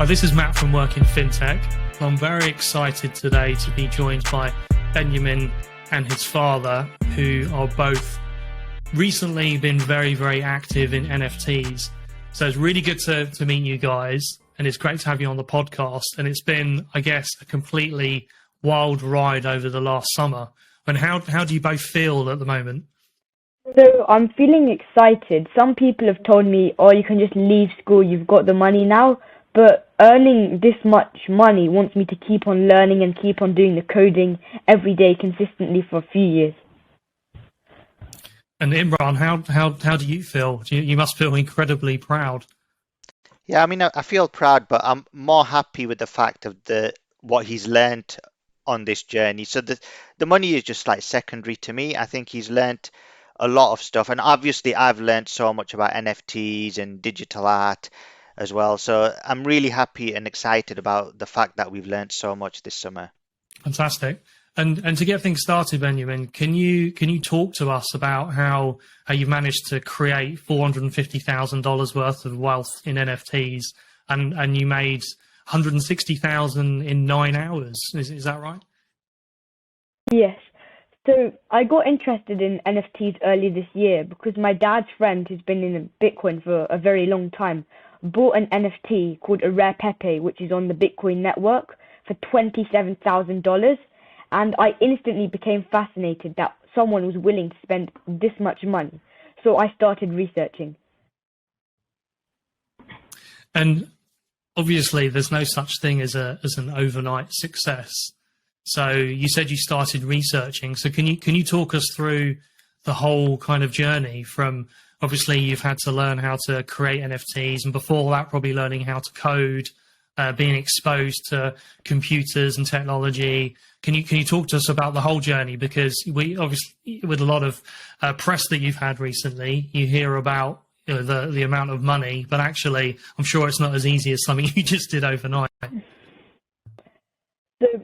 This is Matt from Work in Fintech. I'm very excited today to be joined by Benyamin and his father, who are both recently been very, very active in NFTs. So it's really good to meet you guys, and it's great to have you on the podcast. And it's been, I guess, a completely wild ride over the last summer. And how do you both feel at the moment? So I'm feeling excited. Some people have told me, oh, you can just leave school, you've got the money now. But earning this much money wants me to keep on learning and keep on doing the coding every day consistently for a few years. And Imran, how do you feel? You must feel incredibly proud. Yeah, I mean, I feel proud, but I'm more happy with the fact of what he's learned on this journey. So the money is just like secondary to me. I think he's learned a lot of stuff, and obviously I've learned so much about NFTs and digital art as well. So I'm really happy and excited about the fact that we've learned so much this summer. Fantastic. And to get things started, Benjamin, can you talk to us about how you've managed to create $450,000 worth of wealth in NFTs, and you made $160,000 in 9 hours? Is that right? Yes. So I got interested in NFTs early this year because my dad's friend, who's been in Bitcoin for a very long time, bought an NFT called a Rare Pepe, which is on the Bitcoin network, for $27,000. And I instantly became fascinated that someone was willing to spend this much money. So I started researching. And obviously there's no such thing as an overnight success. So you said you started researching. So can you talk us through the whole kind of journey from, obviously you've had to learn how to create NFTs, and before that probably learning how to code, being exposed to computers and technology. Can you talk to us about the whole journey? Because we obviously, with a lot of press that you've had recently, you hear about the amount of money, but actually I'm sure it's not as easy as something you just did overnight. So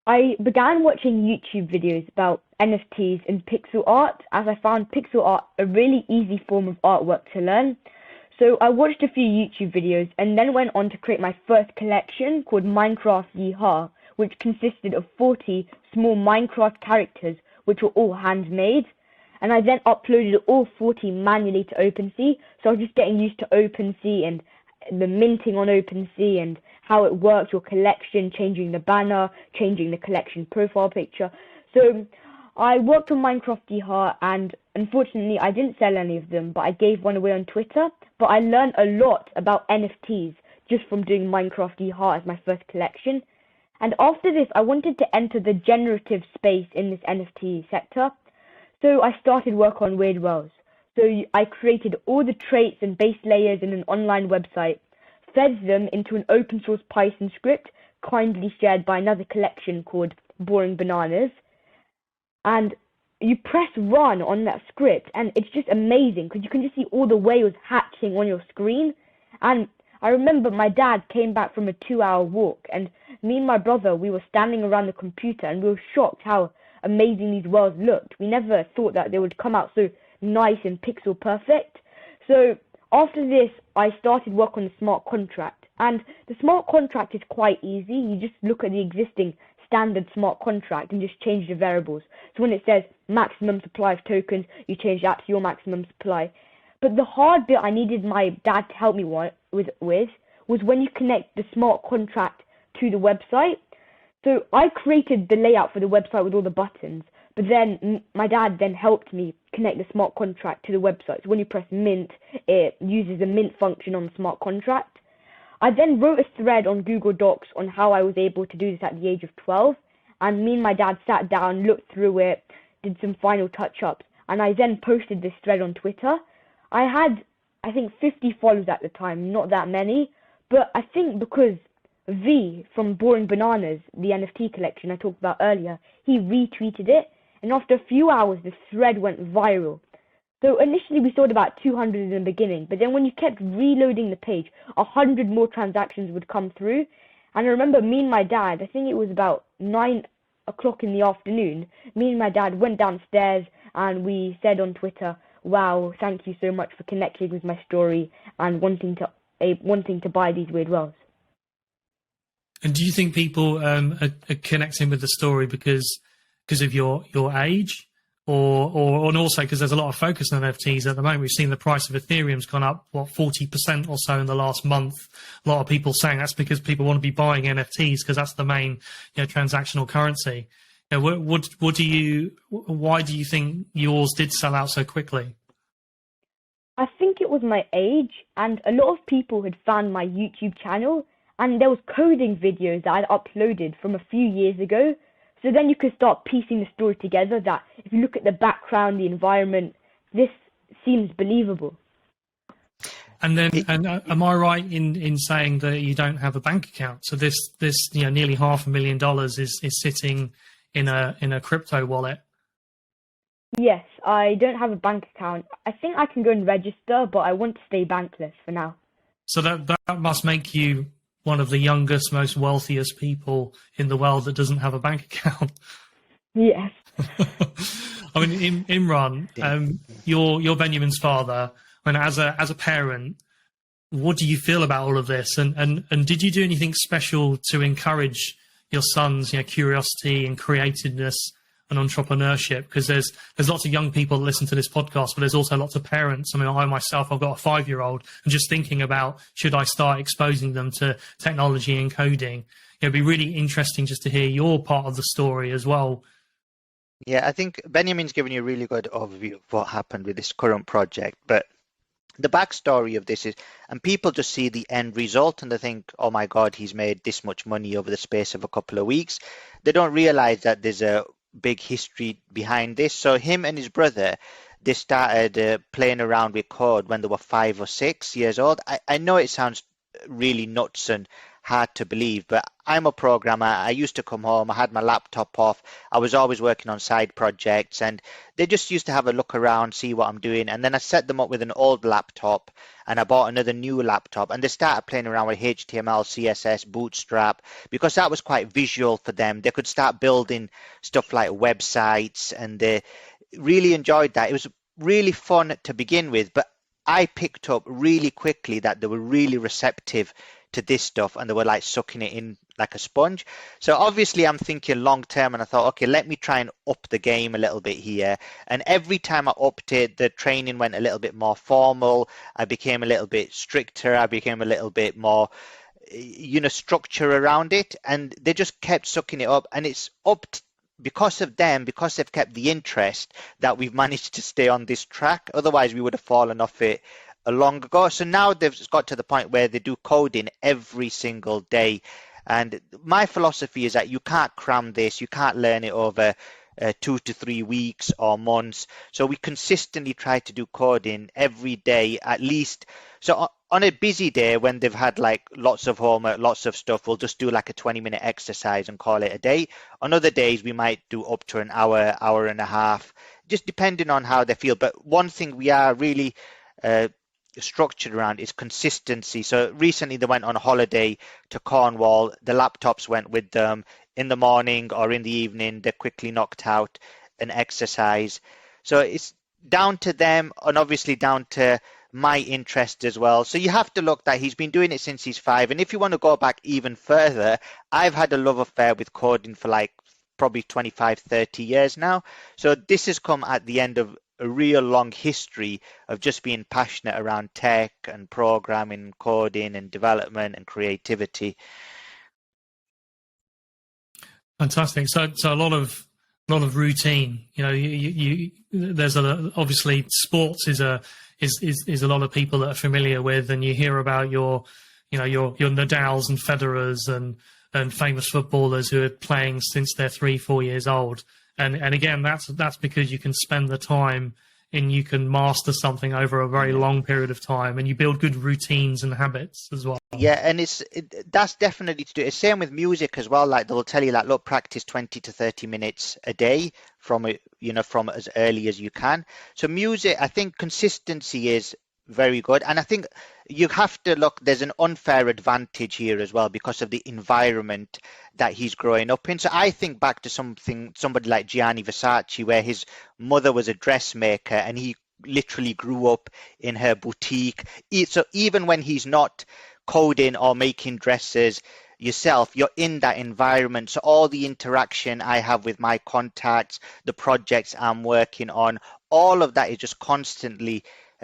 I began watching YouTube videos about NFTs and pixel art, as I found pixel art a really easy form of artwork to learn. So I watched a few YouTube videos and then went on to create my first collection called Minecraft Yeehaw, which consisted of 40 small Minecraft characters, which were all handmade. And I then uploaded all 40 manually to OpenSea. So I was just getting used to OpenSea and the minting on OpenSea and how it works, your collection, changing the banner, changing the collection profile picture. So I worked on Minecraft Yeehaw, and unfortunately I didn't sell any of them, but I gave one away on Twitter. But I learned a lot about NFTs just from doing Minecraft Yeehaw as my first collection. And after this, I wanted to enter the generative space in this NFT sector. So I started work on Weird Wells. So I created all the traits and base layers in an online website, fed them into an open source Python script, kindly shared by another collection called Boring Bananas. And you press run on that script, and it's just amazing because you can just see all the whales hatching on your screen. And I remember my dad came back from a 2-hour walk, and me and my brother, we were standing around the computer, and we were shocked how amazing these whales looked. We never thought that they would come out so nice and pixel perfect. So after this, I started work on the smart contract, and the smart contract is quite easy. You just look at the existing standard smart contract and just change the variables. So when it says maximum supply of tokens, you change that to your maximum supply. But the hard bit I needed my dad to help me with was when you connect the smart contract to the website. So I created the layout for the website with all the buttons, but then my dad then helped me connect the smart contract to the website. So when you press mint, it uses the mint function on the smart contract. I then wrote a thread on Google Docs on how I was able to do this at the age of 12, and me and my dad sat down, looked through it, did some final touch-ups, and I then posted this thread on Twitter. I had, I think, 50 followers at the time, not that many, but I think because V from Boring Bananas, the NFT collection I talked about earlier, he retweeted it, and after a few hours, the thread went viral. So initially we sold about 200 in the beginning, but then when you kept reloading the page, 100 more transactions would come through. And I remember me and my dad, I think it was about 9 o'clock in the afternoon, me and my dad went downstairs and we said on Twitter, wow, thank you so much for connecting with my story and wanting to buy these weird wells. And do you think people are connecting with the story because of your age, or and also because there's a lot of focus on NFTs at the moment? We've seen the price of Ethereum's gone up 40% or so in the last month. A lot of people saying that's because people want to be buying NFTs because that's the main transactional currency. Why do you think yours did sell out so quickly? I think it was my age, and a lot of people had found my YouTube channel, and there was coding videos that I'd uploaded from a few years ago. So then you could start piecing the story together that if you look at the background, the environment, this seems believable. And then, am I right in saying that you don't have a bank account? So this nearly $500,000 is sitting in a crypto wallet. Yes, I don't have a bank account. I think I can go and register, but I want to stay bankless for now. So that must make you one of the youngest, most wealthiest people in the world that doesn't have a bank account. Yes. I mean, Imran, you're Benjamin's father. And as a parent, what do you feel about all of this? And did you do anything special to encourage your son's curiosity and creativeness and entrepreneurship? Because there's lots of young people that listen to this podcast, but there's also lots of parents. I mean, I myself, I've got a 5-year-old, and just thinking about should I start exposing them to technology and coding? It'd be really interesting just to hear your part of the story as well. Yeah, I think Benjamin's given you a really good overview of what happened with this current project, but the backstory of this is, and people just see the end result and they think, oh my God, he's made this much money over the space of a couple of weeks. They don't realize that there's a big history behind this. So him and his brother, they started playing around with code when they were 5 or 6 years old. I know it sounds really nuts and hard to believe, but I'm a programmer. I used to come home, I had my laptop off, I was always working on side projects, and they just used to have a look around, see what I'm doing, and then I set them up with an old laptop and I bought another new laptop, and they started playing around with HTML, CSS, Bootstrap, because that was quite visual for them. They could start building stuff like websites, and they really enjoyed that. It was really fun to begin with, but I picked up really quickly that they were really receptive to this stuff and they were like sucking it in like a sponge. So obviously I'm thinking long term, and I thought, okay, let me try and up the game a little bit here. And every time I upped it, the training went a little bit more formal. I became a little bit stricter. I became a little bit more structure around it, and they just kept sucking it up, and it's up because of them, because they've kept the interest, that we've managed to stay on this track. Otherwise we would have fallen off it long ago. So now they've got to the point where they do coding every single day, and my philosophy is that you can't cram this, you can't learn it over 2 to 3 weeks or months. So we consistently try to do coding every day at least. So on a busy day when they've had like lots of homework, lots of stuff, we'll just do like a 20-minute exercise and call it a day. On other days we might do up to an hour, hour and a half, just depending on how they feel. But one thing we are really structured around is consistency. So recently they went on a holiday to Cornwall. The laptops went with them. In the morning or in the evening, they quickly knocked out an exercise. So it's down to them, and obviously down to my interest as well. So you have to look that he's been doing it since he's 5. And if you want to go back even further, I've had a love affair with coding for like probably 25, 30 years now. So this has come at the end of a real long history of just being passionate around tech and programming, coding and development and creativity. Fantastic. So a lot of routine. There's obviously sports is a lot of people that are familiar with, and you hear about your Nadals and Federers and famous footballers who are playing since they're 3-4 years old. And again, that's because you can spend the time and you can master something over a very long period of time, and you build good routines and habits as well. Yeah, and that's definitely to do. It's same with music as well. Like they'll tell you like, look, practice 20 to 30 minutes a day from as early as you can. So music, I think consistency is very good. And I think you have to look, there's an unfair advantage here as well because of the environment that he's growing up in. So I think back to somebody like Gianni Versace, where his mother was a dressmaker and he literally grew up in her boutique. So even when he's not coding or making dresses, yourself, you're in that environment. So all the interaction I have with my contacts, the projects I'm working on, all of that is just constantly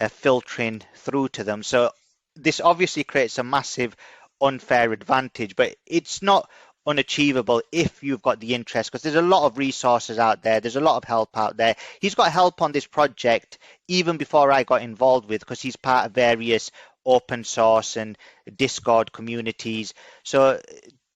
filtering through to them. So this obviously creates a massive unfair advantage, but it's not unachievable if you've got the interest, because there's a lot of resources out there, there's a lot of help out there. He's got help on this project even before I got involved with, because he's part of various open source and Discord communities. So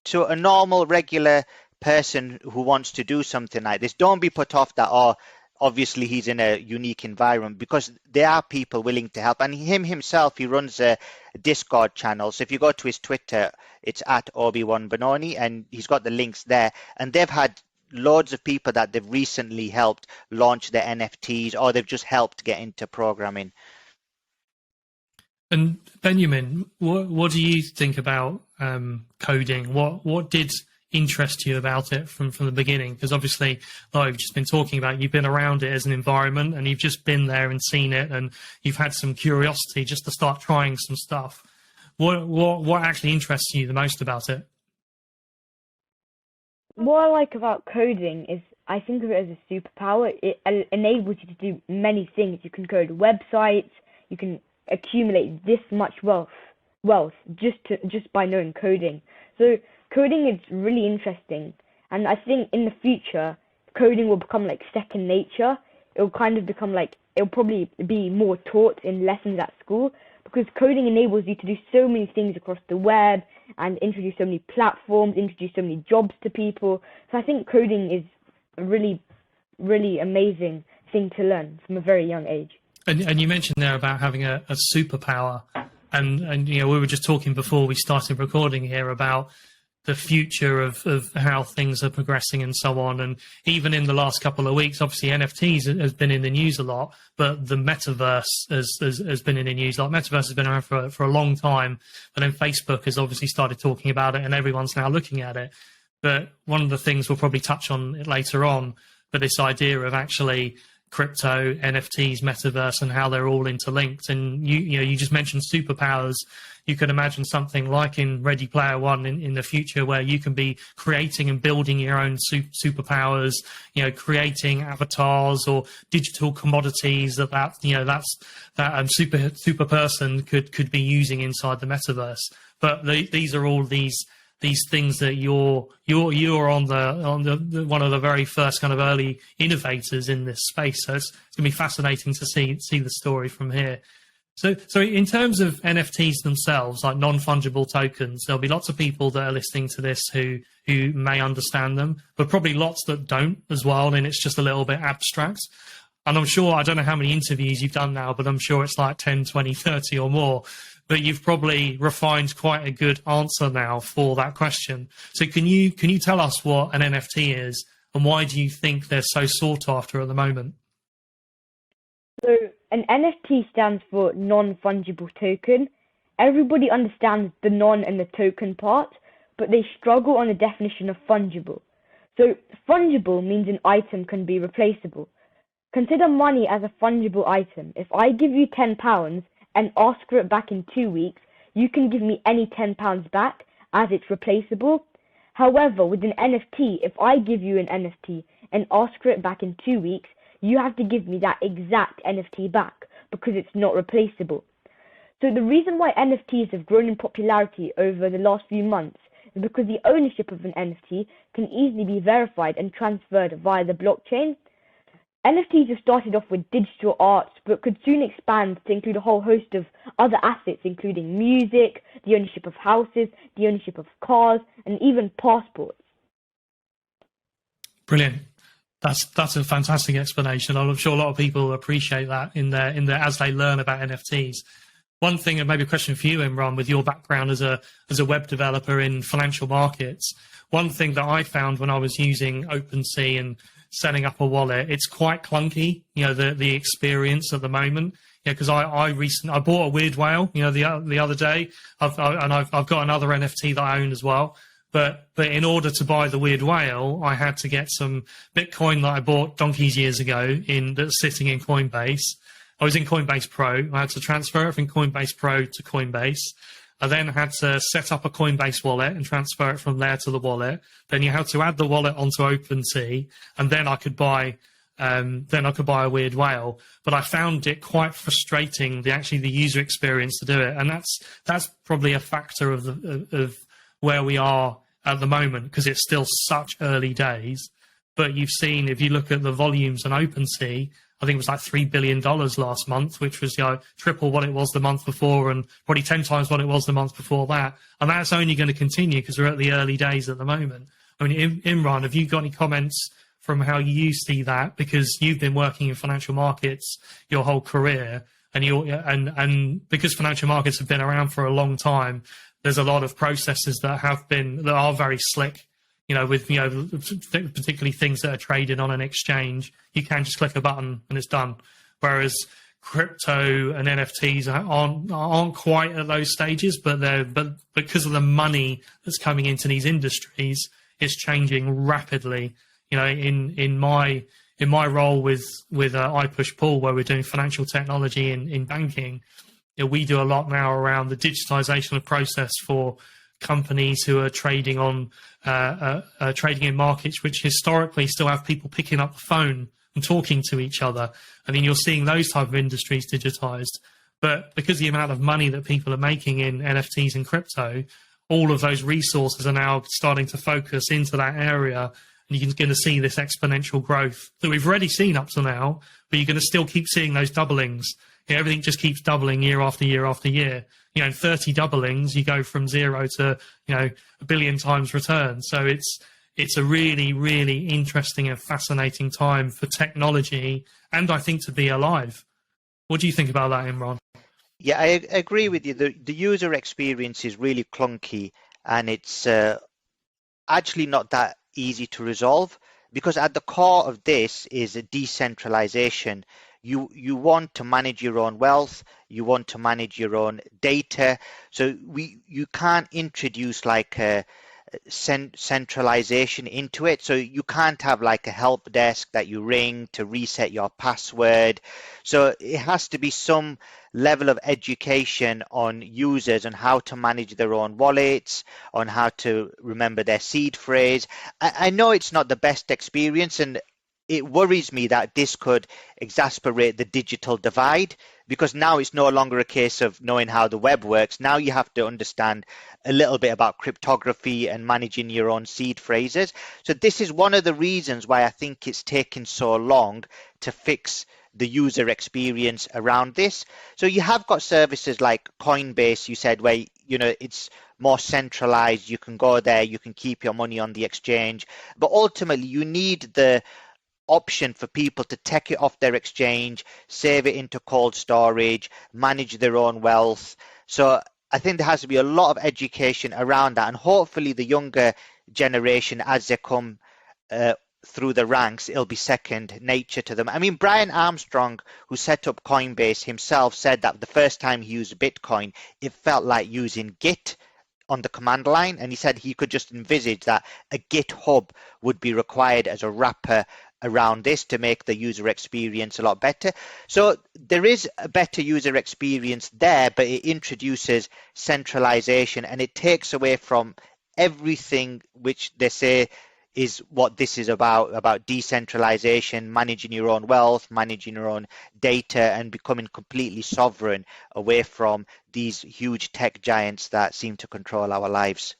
to a normal regular person who wants to do something like this, don't be put off that, oh, obviously he's in a unique environment, because there are people willing to help. And him himself, he runs a Discord channel. So if you go to his Twitter, it's at Obi-Wan Benoni, and he's got the links there. And they've had loads of people that they've recently helped launch their NFTs, or they've just helped get into programming. And Benjamin, what do you think about coding? What did interest you about it from the beginning? Because obviously, like we've just been talking about, you've been around it as an environment, and you've just been there and seen it, and you've had some curiosity just to start trying some stuff. What actually interests you the most about it? What I like about coding is I think of it as a superpower. It enables you to do many things. You can code websites. You can accumulate this much wealth just by knowing coding. So coding is really interesting, and I think in the future coding will become like second nature. It'll kind of become like, it'll probably be more taught in lessons at school, because coding enables you to do so many things across the web and introduce so many platforms, introduce so many jobs to people. So I think coding is a really, really amazing thing to learn from a very young age. And you mentioned there about having a superpower, and you know, we were just talking before we started recording here about the future of how things are progressing and so on. And even in the last couple of weeks, obviously NFTs has been in the news a lot, but the metaverse has been in the news. Like, metaverse has been around for a long time, but then Facebook has obviously started talking about it, and everyone's now looking at it. But one of the things we'll probably touch on it later on, but this idea of actually crypto, NFTs, metaverse, and how they're all interlinked. And you just mentioned superpowers. You could imagine something like in Ready Player One in the future, where you can be creating and building your own superpowers, creating avatars or digital commodities that super person could be using inside the metaverse. But these are all these things that you're on the one of the very first kind of early innovators in this space. So it's going to be fascinating to see the story from here. So in terms of NFTs themselves, like non-fungible tokens, there'll be lots of people that are listening to this who may understand them, but probably lots that don't as well, and it's just a little bit abstract. And I'm sure, I don't know how many interviews you've done now, but I'm sure it's like 10, 20, 30 or more. But you've probably refined quite a good answer now for that question. So can you tell us what an NFT is, and why do you think they're so sought after at the moment? So an NFT stands for non-fungible token. Everybody understands the non and the token part, but they struggle on the definition of fungible. So fungible means an item can be replaceable. Consider money as a fungible item. If I give you £10 and ask for it back in 2 weeks, you can give me any £10 back, as it's replaceable. However, with an NFT, if I give you an NFT and ask for it back in 2 weeks, you have to give me that exact NFT back, because it's not replaceable. So the reason why NFTs have grown in popularity over the last few months is because the ownership of an NFT can easily be verified and transferred via the blockchain. NFTs have started off with digital art, but could soon expand to include a whole host of other assets, including music, the ownership of houses, the ownership of cars, and even passports. Brilliant. That's a fantastic explanation. I'm sure a lot of people appreciate that in their as they learn about NFTs. One thing, and maybe a question for you, Imran, with your background as a web developer in financial markets, one thing that I found when I was using OpenSea and setting up a wallet, it's quite clunky, the experience at the moment. Because I bought a weird whale, the other day, I've got another NFT that I own as well. But in order to buy the weird whale, I had to get some Bitcoin that I bought donkeys years ago that's sitting in Coinbase. I was in Coinbase Pro. I had to transfer it from Coinbase Pro to Coinbase. I then had to set up a Coinbase wallet and transfer it from there to the wallet. Then you had to add the wallet onto OpenSea, and then I could buy a weird whale. But I found it quite frustrating, the user experience to do it, and that's probably a factor of where we are at the moment, because it's still such early days. But you've seen, if you look at the volumes on OpenSea, I think it was like $3 billion last month, which was triple what it was the month before, and probably 10 times what it was the month before that. And that's only going to continue because we're at the early days at the moment. I mean, Imran, have you got any comments from how you see that? Because you've been working in financial markets your whole career, and because financial markets have been around for a long time, there's a lot of processes that are very slick. With particularly things that are traded on an exchange, you can just click a button and it's done. Whereas crypto and NFTs aren't quite at those stages, but because of the money that's coming into these industries, it's changing rapidly. In my role with I Push Pull, where we're doing financial technology in banking, we do a lot now around the digitization of process for companies who are trading on trading in markets which historically still have people picking up the phone and talking to each other. I mean, you're seeing those type of industries digitized, but because the amount of money that people are making in NFTs and crypto, all of those resources are now starting to focus into that area, and you're going to see this exponential growth that we've already seen up to now, but you're going to still keep seeing those doublings. Everything just keeps doubling year after year after year. In 30 doublings, you go from 0 to, 1 billion times return. So it's a really, really interesting and fascinating time for technology, and I think to be alive. What do you think about that, Imran? Yeah, I agree with you. The user experience is really clunky, and it's actually not that easy to resolve, because at the core of this is a decentralization. You want to manage your own wealth, you want to manage your own data, so you can't introduce like a centralization into it. So you can't have like a help desk that you ring to reset your password. So it has to be some level of education on users on how to manage their own wallets, on how to remember their seed phrase. I know it's not the best experience, and it worries me that this could exacerbate the digital divide, because now it's no longer a case of knowing how the web works. Now you have to understand a little bit about cryptography and managing your own seed phrases. So this is one of the reasons why I think it's taken so long to fix the user experience around this. So you have got services like Coinbase, you said, where it's more centralized. You can go there, you can keep your money on the exchange, but ultimately you need the option for people to take it off their exchange, save it into cold storage, manage their own wealth. So I think there has to be a lot of education around that, and hopefully the younger generation, as they come through the ranks, it'll be second nature to them. I mean, Brian Armstrong, who set up Coinbase himself, said that the first time he used Bitcoin, it felt like using Git on the command line, and he said he could just envisage that a GitHub would be required as a wrapper around this to make the user experience a lot better. So there is a better user experience there, but it introduces centralization, and it takes away from everything which they say is what this is about decentralization, managing your own wealth, managing your own data, and becoming completely sovereign away from these huge tech giants that seem to control our lives.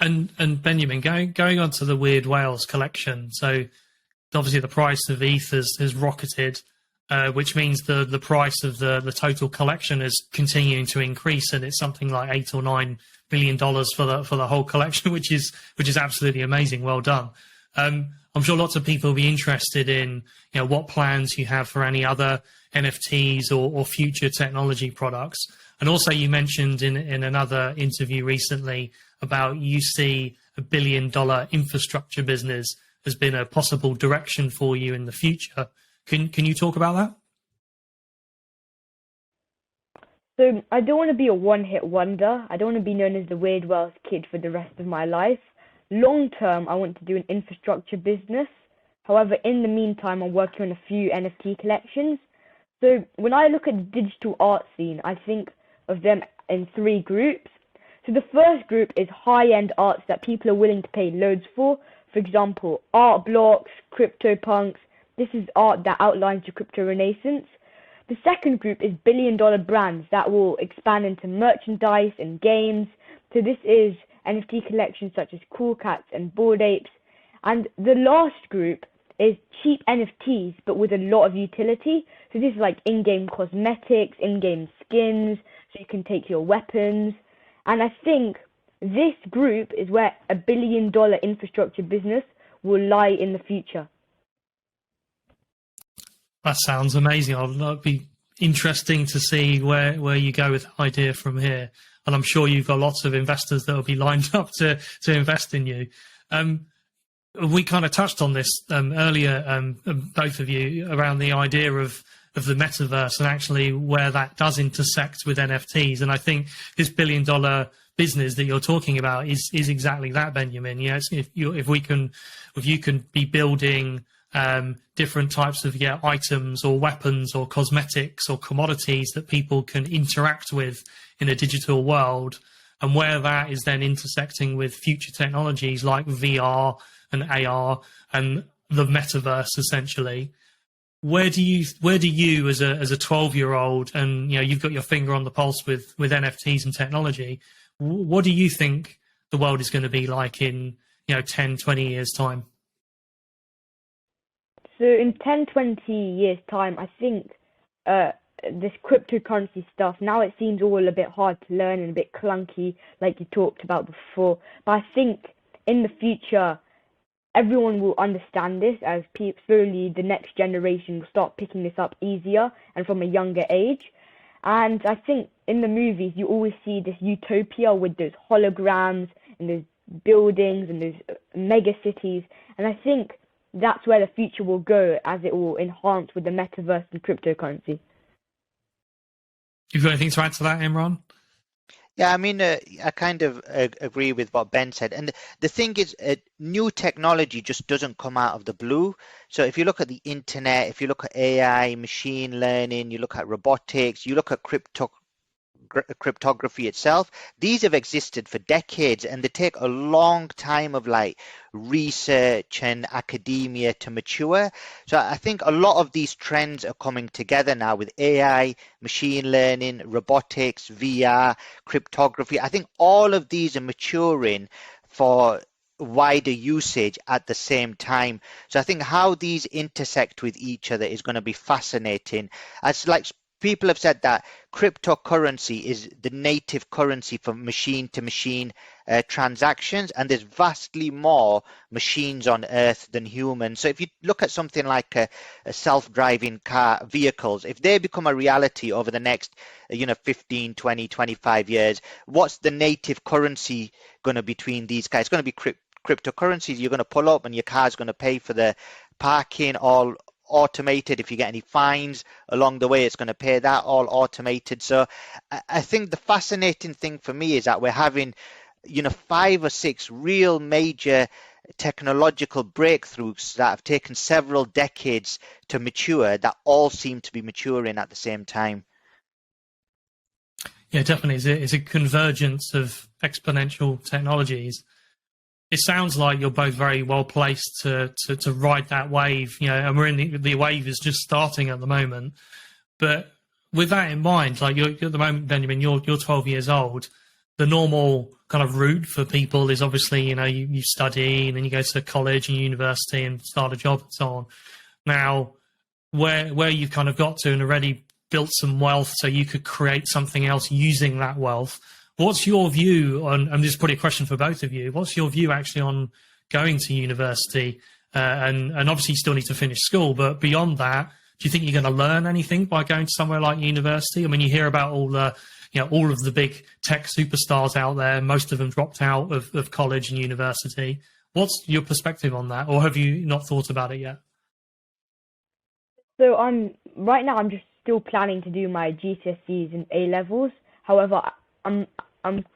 And Benjamin, going on to the Weird Whales collection, so obviously the price of ETH has rocketed, which means the price of the total collection is continuing to increase, and it's something like $8 or $9 billion for the whole collection, which is absolutely amazing. Well done. I'm sure lots of people will be interested in what plans you have for any other NFTs or future technology products. And also you mentioned in another interview recently about you see $1 billion infrastructure business has been a possible direction for you in the future. Can you talk about that? So I don't want to be a one-hit wonder. I don't want to be known as the Weird Wales kid for the rest of my life. Long term, I want to do an infrastructure business. However, in the meantime, I'm working on a few NFT collections. So when I look at the digital art scene, I think of them in three groups. So the first group is high-end arts that people are willing to pay loads for. For example, art blocks, CryptoPunks. This is art that outlines the crypto renaissance. The second group is billion-dollar brands that will expand into merchandise and games. So this is NFT collections such as Cool Cats and Bored Apes. And the last group is cheap NFTs, but with a lot of utility. So this is like in-game cosmetics, in-game skins, so you can take your weapons. And I think this group is where a billion-dollar infrastructure business will lie in the future. That sounds amazing. It'll be interesting to see where you go with the idea from here. And I'm sure you've got lots of investors that will be lined up to invest in you. We kind of touched on this earlier, both of you, around the idea of the metaverse and actually where that does intersect with NFTs. And I think this billion-dollar business that you're talking about is exactly that, Benjamin. Yes, if you can be building different types of items or weapons or cosmetics or commodities that people can interact with in a digital world, and where that is then intersecting with future technologies like VR and AR and the metaverse, essentially. Where do you as a 12-year-old, and you've got your finger on the pulse with NFTs and technology, what do you think the world is going to be like in 10, 20 years time? So in 10, 20 years time, I think this cryptocurrency stuff, now it seems all a bit hard to learn and a bit clunky, like you talked about before. But I think in the future, everyone will understand this as slowly the next generation will start picking this up easier and from a younger age. And I think in the movies, you always see this utopia with those holograms and those buildings and those mega cities. And I think that's where the future will go, as it will enhance with the metaverse and cryptocurrency. You've got anything to add to that, Imran? Yeah, I mean, I kind of agree with what Ben said. And the thing is, new technology just doesn't come out of the blue. So if you look at the internet, if you look at AI, machine learning, you look at robotics, you look at cryptography itself, these have existed for decades, and they take a long time of research and academia to mature. So I think a lot of these trends are coming together now with AI, machine learning, robotics, VR, cryptography. I think all of these are maturing for wider usage at the same time. So I think how these intersect with each other is going to be fascinating. As people have said that cryptocurrency is the native currency for machine-to-machine transactions, and there's vastly more machines on Earth than humans. So if you look at something like a self-driving car vehicles, if they become a reality over the next 15, 20, 25 years, what's the native currency going to be between these guys? It's going to be cryptocurrencies. You're going to pull up and your car's going to pay for the parking, all automated. If you get any fines along the way, it's going to pay that, all automated. So I think the fascinating thing for me is that we're having 5 or 6 real major technological breakthroughs that have taken several decades to mature, that all seem to be maturing at the same time. Yeah, definitely. It's a convergence of exponential technologies. It sounds like you're both very well placed to ride that wave, and we're in the wave is just starting at the moment. But with that in mind, you're at the moment, Benjamin, you're 12 years old. The normal kind of route for people is obviously, you study and then you go to college and university and start a job and so on. Now, where you've kind of got to and already built some wealth so you could create something else using that wealth. What's your view on, and this is probably a question for both of you, what's your view actually on going to university? And obviously you still need to finish school, but beyond that, do you think you're going to learn anything by going to somewhere like university? I mean, you hear about all the, all of the big tech superstars out there, most of them dropped out of college and university. What's your perspective on that? Or have you not thought about it yet? So right now I'm just still planning to do my GCSEs and A levels. However, I'm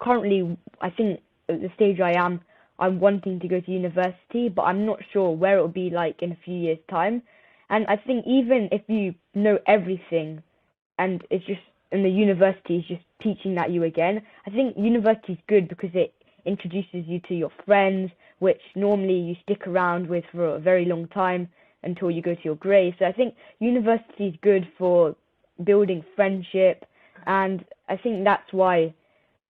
currently, I think at the stage I'm wanting to go to university, but I'm not sure where it will be like in a few years' time. And I think even if you know everything and it's just and the university is just teaching that you again. I think university is good because it introduces you to your friends, which normally you stick around with for a very long time until you go to your grade. So I think university is good for building friendship, and I think that's why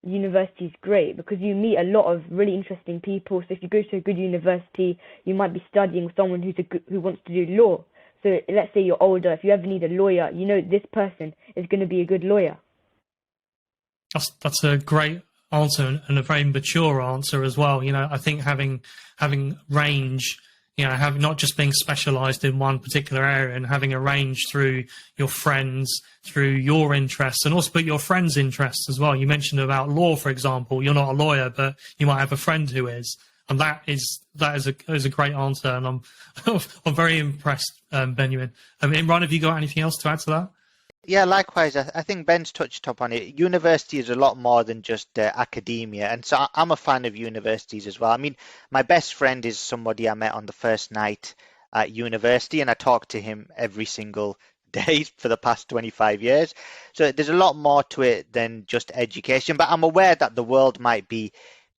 university is great, because you meet a lot of really interesting people. So if you go to a good university, you might be studying with someone who wants to do law. So let's say you're older, if you ever need a lawyer, you know this person is going to be a good lawyer. That's a great answer, and a very mature answer as well. You know, I think having range, you know, have not just being specialized in one particular area, and having a range through your friends, through your interests, and also but your friends' interests as well. You mentioned about law, for example. You're not a lawyer, but you might have a friend who is, and that is a great answer. And I'm I'm very impressed, Benjamin. Imran, have you got anything else to add to that? Yeah, likewise. I think Ben's touched up on it. University is a lot more than just academia. And so I'm a fan of universities as well. I mean, my best friend is somebody I met on the first night at university, and I talk to him every single day for the past 25 years. So there's a lot more to it than just education. But I'm aware that the world might be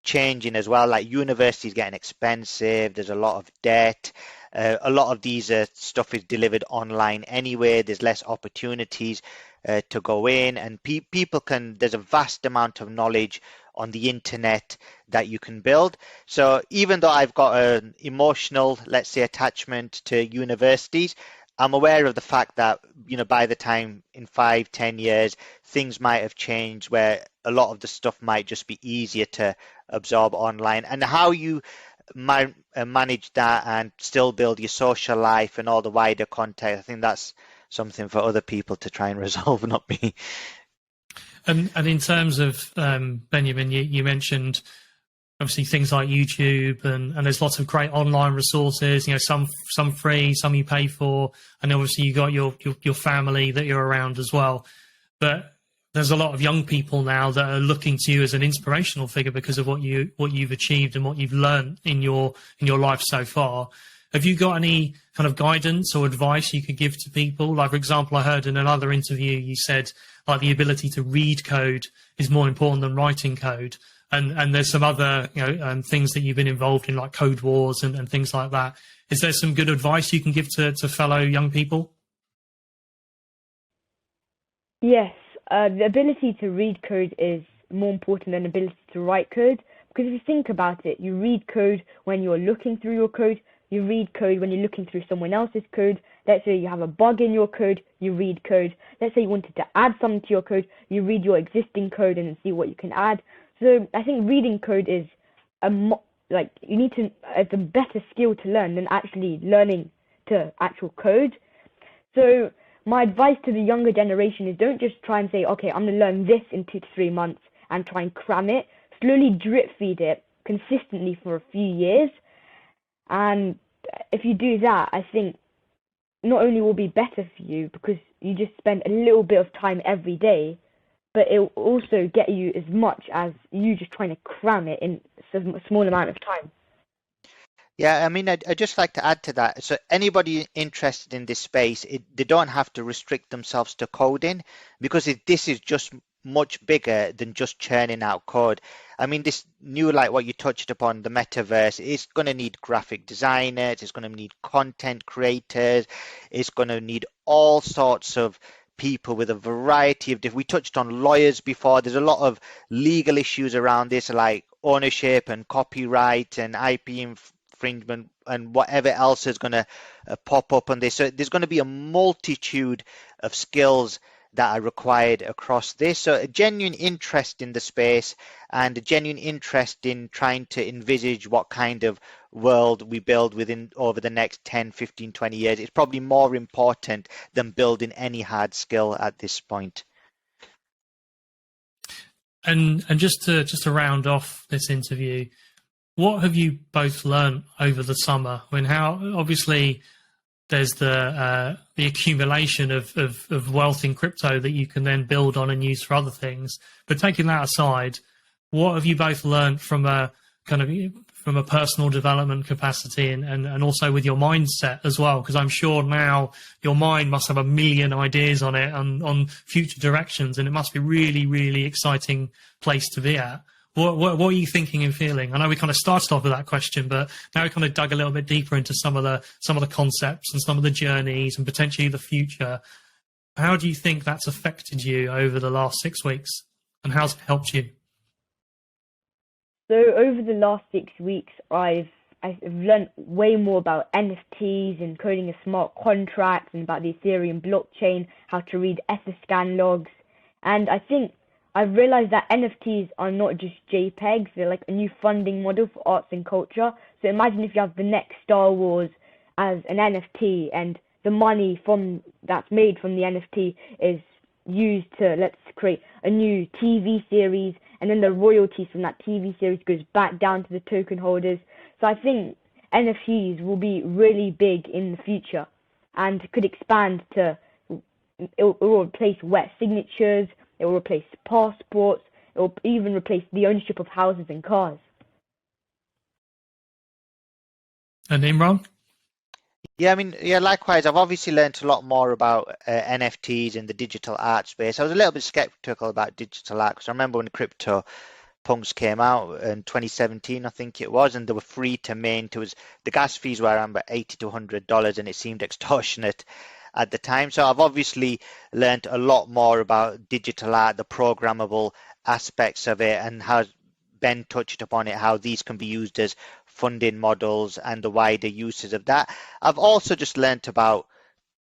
changing as well. Like universities getting expensive, there's a lot of debt. A lot of these stuff is delivered online anyway. There's less opportunities to go in, and people can. There's a vast amount of knowledge on the internet that you can build. So even though I've got an emotional, let's say, attachment to universities, I'm aware of the fact that, you know, by the time in 5-10 years, things might have changed where a lot of the stuff might just be easier to absorb online. And how you manage that and still build your social life and all the wider context, I think that's something for other people to try and resolve, not me. And in terms of Benjamin, you mentioned obviously things like YouTube, and there's lots of great online resources. You know, some free, some you pay for, and obviously you got your family that you're around as well. But there's a lot of young people now that are looking to you as an inspirational figure because of what you've achieved and what you've learned in your life so far. Have you got any kind of guidance or advice you could give to people? Like, for example, I heard in another interview you said like the ability to read code is more important than writing code. And there's some other things that you've been involved in, like code wars and things like that. Is there some good advice you can give to fellow young people? Yes. The ability to read code is more important than the ability to write code, because if you think about it, you read code when you're looking through your code, you read code when you're looking through someone else's code. Let's say you have a bug in your code, you read code. Let's say you wanted to add something to your code, you read your existing code and then see what you can add. So I think reading code is it's a better skill to learn than actually learning to actual code. So my advice to the younger generation is don't just try and say, okay, I'm going to learn this in 2 to 3 months and try and cram it. Slowly drip feed it consistently for a few years. And if you do that, I think not only will be better for you because you just spend a little bit of time every day, but it will also get you as much as you just trying to cram it in a small amount of time. Yeah, I mean, I'd just like to add to that. So anybody interested in this space, they don't have to restrict themselves to coding, because this is just much bigger than just churning out code. I mean, this new, like what you touched upon, the metaverse, is going to need graphic designers, it's going to need content creators, it's going to need all sorts of people with a variety of different. We touched on lawyers before. There's a lot of legal issues around this, like ownership and copyright and IP infringement and whatever else is going to pop up on this. So there's going to be a multitude of skills that are required across this. So a genuine interest in the space and a genuine interest in trying to envisage what kind of world we build within over the next 10, 15, 20 years is probably more important than building any hard skill at this point. And just to round off this interview, what have you both learned over the summer? When how obviously there's the accumulation of wealth in crypto that you can then build on and use for other things. But taking that aside, what have you both learned from a kind of from a personal development capacity and also with your mindset as well? Because I'm sure now your mind must have a million ideas on it on future directions, and it must be really, really exciting place to be at. What are you thinking and feeling? I know we kind of started off with that question, but now we kind of dug a little bit deeper into some of the concepts and some of the journeys and potentially the future. How do you think that's affected you over the last 6 weeks, and how's it helped you? So over the last 6 weeks, I've learned way more about NFTs and coding a smart contract, and about the Ethereum blockchain, how to read Etherscan logs, and I think I've realized that NFTs are not just JPEGs, they're like a new funding model for arts and culture. So imagine if you have the next Star Wars as an NFT, and the money that's made from the NFT is used to, let's create a new TV series, and then the royalties from that TV series goes back down to the token holders. So I think NFTs will be really big in the future and could expand to, it will replace wet signatures, it will replace passports. It will even replace the ownership of houses and cars. And Imran? Yeah, I mean, yeah, likewise. I've obviously learned a lot more about NFTs in the digital art space. I was a little bit skeptical about digital art because I remember when crypto punks came out in 2017, I think it was, and they were free to mint. The gas fees were around about $80 to $100, and it seemed extortionate at the time. So I've obviously learned a lot more about digital art, the programmable aspects of it, and how Ben touched upon it, how these can be used as funding models and the wider uses of that. I've also just learned about,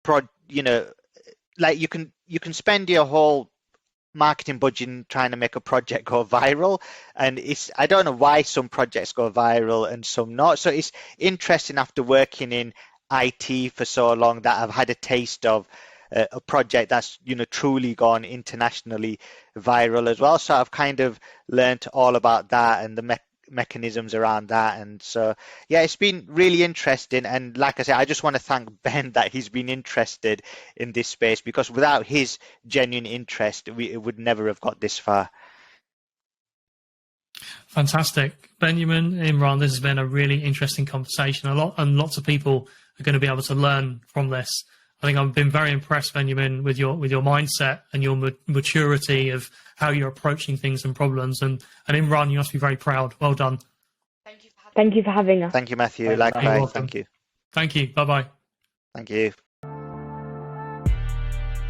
like you can spend your whole marketing budget trying to make a project go viral, and I don't know why some projects go viral and some not. So it's interesting after working in IT for so long that I've had a taste of a project that's truly gone internationally viral as well. So I've kind of learned all about that and the mechanisms around that, and so yeah, it's been really interesting. And like I said, I just want to thank Ben that he's been interested in this space, because without his genuine interest it would never have got this far. Fantastic. Benjamin, Imran, this has been a really interesting conversation. Lots of people are going to be able to learn from this. I think I've been very impressed, Benjamin, with your mindset and your maturity of how you're approaching things and problems. And Imran, you must be very proud. Well done. Thank you for having us. Thank you, Matthew. Likewise. Thank you. Thank you. Bye-bye. Thank you.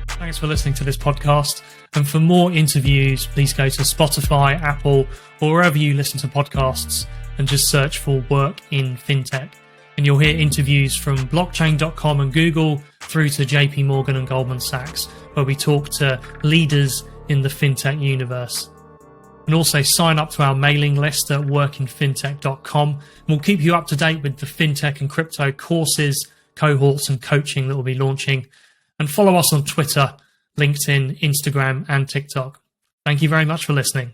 Thanks for listening to this podcast. And for more interviews, please go to Spotify, Apple, or wherever you listen to podcasts and just search for Work in Fintech. And you'll hear interviews from blockchain.com and Google through to JP Morgan and Goldman Sachs, where we talk to leaders in the fintech universe. And also sign up to our mailing list at workinfintech.com. And we'll keep you up to date with the fintech and crypto courses, cohorts and coaching that we'll be launching. And follow us on Twitter, LinkedIn, Instagram and TikTok. Thank you very much for listening.